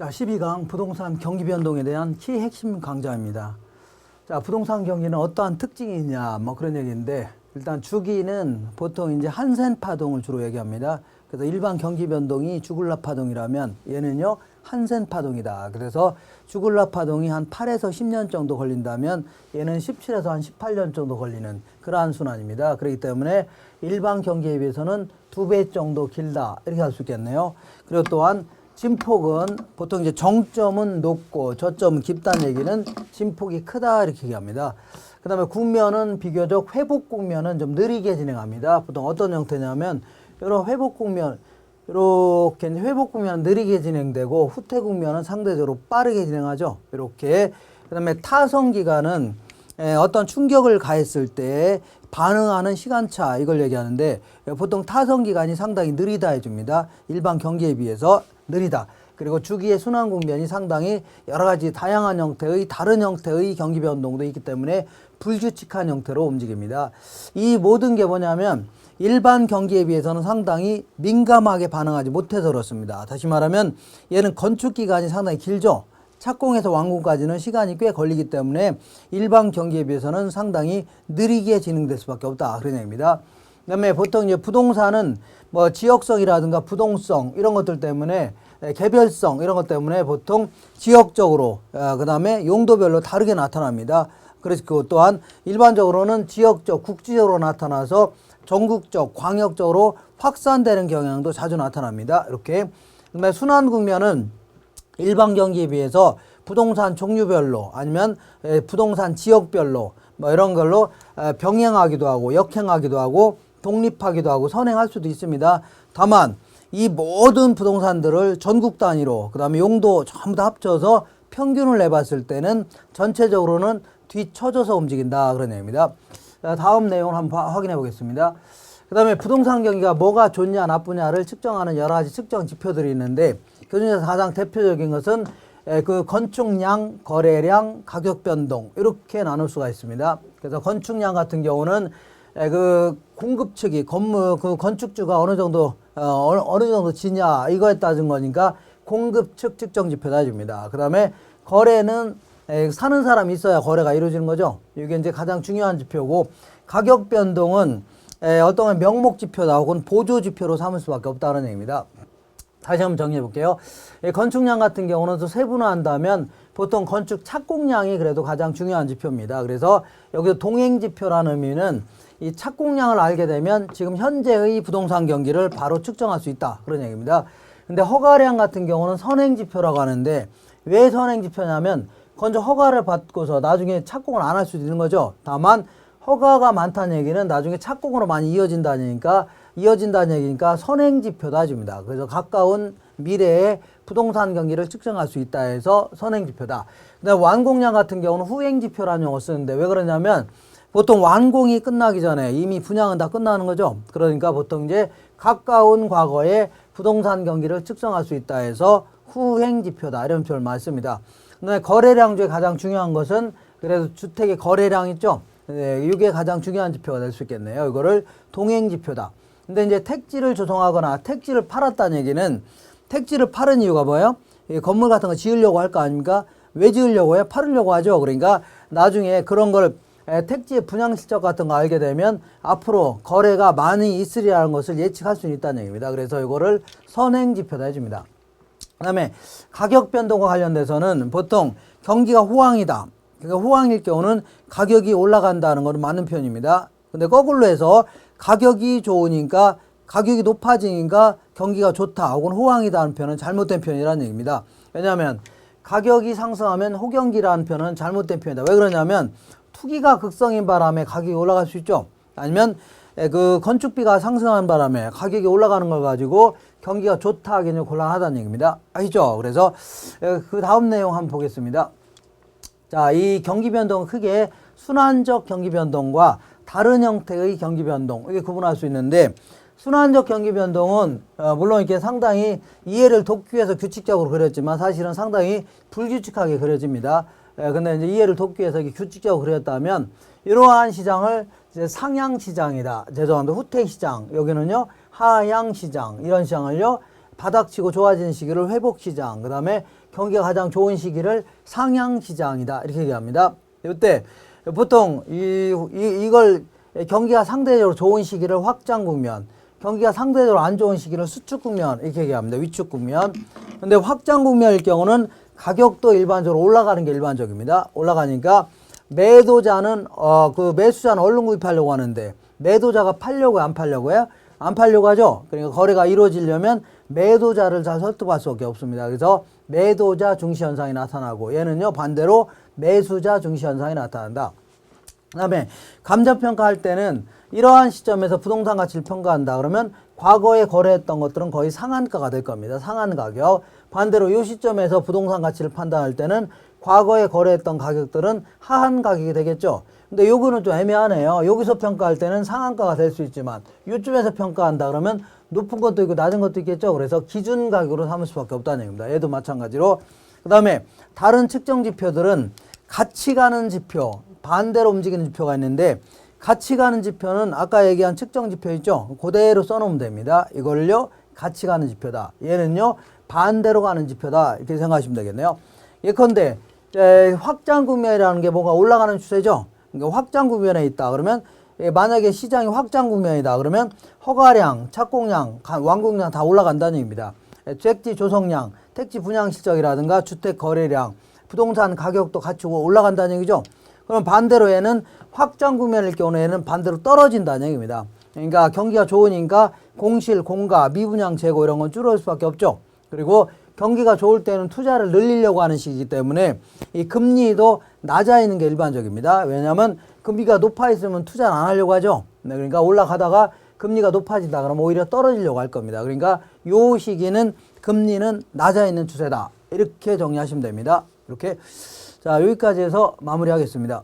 자, 12강 부동산 경기 변동에 대한 키 핵심 강좌입니다. 자, 부동산 경기는 어떠한 특징이 있냐, 뭐 그런 얘기인데, 일단 주기는 보통 이제 한센 파동을 주로 얘기합니다. 그래서 일반 경기 변동이 주글라 파동이라면 얘는요, 한센 파동이다. 그래서 주글라 파동이 한 8에서 10년 정도 걸린다면 얘는 17에서 한 18년 정도 걸리는 그러한 순환입니다. 그렇기 때문에 일반 경기에 비해서는 2배 정도 길다. 이렇게 할 수 있겠네요. 그리고 또한 진폭은 보통 이제 정점은 높고 저점은 깊다는 얘기는 진폭이 크다 이렇게 얘기합니다. 그 다음에 국면은 비교적 회복 국면은 좀 느리게 진행합니다. 보통 어떤 형태냐면 이런 회복 국면, 이렇게 회복 국면은 느리게 진행되고 후퇴 국면은 상대적으로 빠르게 진행하죠. 이렇게. 그 다음에 타성 기간은 어떤 충격을 가했을 때 반응하는 시간차 이걸 얘기하는데 보통 타성 기간이 상당히 느리다 해줍니다. 일반 경기에 비해서 느리다. 그리고 주기의 순환 국면이 상당히 여러 가지 다양한 형태의 다른 형태의 경기 변동도 있기 때문에 불규칙한 형태로 움직입니다. 이 모든 게 뭐냐면 일반 경기에 비해서는 상당히 민감하게 반응하지 못해서 그렇습니다. 다시 말하면 얘는 건축 기간이 상당히 길죠. 착공에서 완공까지는 시간이 꽤 걸리기 때문에 일반 경기에 비해서는 상당히 느리게 진행될 수밖에 없다. 그런 얘기입니다. 그 다음에 보통 이제 부동산은 뭐 지역성이라든가 부동성 이런 것들 때문에 개별성 이런 것 때문에 보통 지역적으로 그 다음에 용도별로 다르게 나타납니다. 그래서 그 또한 일반적으로는 지역적, 국지적으로 나타나서 전국적, 광역적으로 확산되는 경향도 자주 나타납니다. 이렇게. 그다음에 순환 국면은 일반 경기에 비해서 부동산 종류별로 아니면 부동산 지역별로 뭐 이런 걸로 병행하기도 하고 역행하기도 하고 독립하기도 하고 선행할 수도 있습니다. 다만 이 모든 부동산들을 전국 단위로 그 다음에 용도 전부 다 합쳐서 평균을 내봤을 때는 전체적으로는 뒤처져서 움직인다 그런 얘기입니다. 다음 내용을 한번 확인해 보겠습니다. 그 다음에 부동산 경기가 뭐가 좋냐 나쁘냐를 측정하는 여러 가지 측정 지표들이 있는데 그 중에서 가장 대표적인 것은 그 건축량, 거래량, 가격 변동 이렇게 나눌 수가 있습니다. 그래서 건축량 같은 경우는 그 공급 측이 그 건축주가 어느 정도 지냐 이거에 따진 거니까 공급 측 측정 지표다 줍니다. 그 다음에 거래는 사는 사람이 있어야 거래가 이루어지는 거죠. 이게 이제 가장 중요한 지표고 가격 변동은 어떤 명목 지표다 혹은 보조 지표로 삼을 수밖에 없다는 얘기입니다. 다시 한번 정리해 볼게요. 건축량 같은 경우는 또 세분화한다면 보통 건축 착공량이 그래도 가장 중요한 지표입니다. 그래서 여기서 동행지표라는 의미는 이 착공량을 알게 되면 지금 현재의 부동산 경기를 바로 측정할 수 있다. 그런 얘기입니다. 근데 허가량 같은 경우는 선행지표라고 하는데 왜 선행지표냐면 먼저 허가를 받고서 나중에 착공을 안 할 수도 있는 거죠. 다만 허가가 많다는 얘기는 나중에 착공으로 많이 이어진다는 얘기니까 선행지표다 줍니다. 그래서 가까운 미래에 부동산 경기를 측정할 수 있다 해서 선행지표다. 근데 완공량 같은 경우는 후행지표라는 용어 쓰는데 왜 그러냐면 보통 완공이 끝나기 전에 이미 분양은 다 끝나는 거죠. 그러니까 보통 이제 가까운 과거에 부동산 경기를 측정할 수 있다 해서 후행지표다 이런 표현을 많이 씁니다. 근데 거래량 중에 가장 중요한 것은 그래도 주택의 거래량 있죠. 이게 가장 중요한 지표가 될 수 있겠네요. 이거를 동행지표다. 근데 이제 택지를 조성하거나 택지를 팔았다는 얘기는 택지를 파는 이유가 뭐예요? 건물 같은 거 지으려고 할 거 아닙니까? 왜 지으려고 해요? 팔으려고 하죠. 그러니까 나중에 그런 걸 택지의 분양 실적 같은 거 알게 되면 앞으로 거래가 많이 있으리라는 것을 예측할 수 있다는 얘기입니다. 그래서 이거를 선행지표다 해줍니다. 그 다음에 가격 변동과 관련돼서는 보통 경기가 호황이다. 그러니까 호황일 경우는 가격이 올라간다는 것은 맞는 표현입니다. 근데 거꾸로 해서 가격이 좋으니까 가격이 높아지니까 경기가 좋다 혹은 호황이다는 표현은 잘못된 표현이라는 얘기입니다. 왜냐하면 가격이 상승하면 호경기라는 표현은 잘못된 표현이다. 왜 그러냐면 투기가 극성인 바람에 가격이 올라갈 수 있죠. 아니면 그 건축비가 상승하는 바람에 가격이 올라가는 걸 가지고 경기가 좋다 하기는 곤란하다는 얘기입니다. 아시죠? 그래서 그 다음 내용 한번 보겠습니다. 자, 이 경기 변동은 크게 순환적 경기 변동과 다른 형태의 경기 변동 이게 구분할 수 있는데 순환적 경기 변동은 물론 이렇게 상당히 이해를 돕기 위해서 규칙적으로 그렸지만 사실은 상당히 불규칙하게 그려집니다. 근데 이제 이해를 돕기 위해서 이렇게 규칙적으로 그렸다면 이러한 시장을 이제 상향 시장이다. 죄송합니다. 후퇴 시장. 여기는요 하향 시장. 이런 시장을요 바닥치고 좋아지는 시기를 회복 시장. 그다음에 경기가 가장 좋은 시기를 상향시장이다. 이렇게 얘기합니다. 이때 보통 이걸 경기가 상대적으로 좋은 시기를 확장국면, 경기가 상대적으로 안 좋은 시기를 수축국면 이렇게 얘기합니다. 위축국면. 근데 확장국면일 경우는 가격도 일반적으로 올라가는 게 일반적입니다. 올라가니까 매도자는 그 매수자는 얼른 구입하려고 하는데 매도자가 팔려고요, 안 팔려고요? 안 팔려고 하죠. 그러니까 거래가 이루어지려면 매도자를 잘 설득할 수밖에 없습니다. 그래서 매도자 중시 현상이 나타나고 얘는요 반대로 매수자 중시 현상이 나타난다. 그다음에 감정평가할 때는 이러한 시점에서 부동산 가치를 평가한다. 그러면 과거에 거래했던 것들은 거의 상한가가 될 겁니다. 상한 가격. 반대로 이 시점에서 부동산 가치를 판단할 때는 과거에 거래했던 가격들은 하한 가격이 되겠죠. 근데 요거는 좀 애매하네요. 여기서 평가할 때는 상한가가 될 수 있지만 요쯤에서 평가한다 그러면 높은 것도 있고 낮은 것도 있겠죠. 그래서 기준 가격으로 삼을 수밖에 없다는 얘기입니다. 얘도 마찬가지로. 그 다음에 다른 측정 지표들은 같이 가는 지표, 반대로 움직이는 지표가 있는데 같이 가는 지표는 아까 얘기한 측정 지표 있죠. 그대로 써놓으면 됩니다. 이걸요 같이 가는 지표다. 얘는요 반대로 가는 지표다. 이렇게 생각하시면 되겠네요. 예컨대 확장 국면이라는 게 뭔가 올라가는 추세죠. 그러니까 확장 국면에 있다. 그러면 만약에 시장이 확장 국면이다. 그러면 허가량, 착공량, 완공량 다 올라간다는 얘기입니다. 택지 조성량, 택지 분양 실적이라든가 주택 거래량, 부동산 가격도 같이 올라간다는 얘기죠. 그럼 반대로 얘는 확장 국면일 경우는 얘는 반대로 떨어진다는 얘기입니다. 그러니까 경기가 좋으니까 공실, 공가, 미분양 재고 이런 건 줄어들 수밖에 없죠. 그리고 경기가 좋을 때는 투자를 늘리려고 하는 시기이기 때문에 이 금리도 낮아 있는 게 일반적입니다. 왜냐하면 금리가 높아 있으면 투자를 안 하려고 하죠. 그러니까 올라가다가 금리가 높아진다 그러면 오히려 떨어지려고 할 겁니다. 그러니까 요 시기는 금리는 낮아 있는 추세다. 이렇게 정리하시면 됩니다. 이렇게. 자, 여기까지 해서 마무리하겠습니다.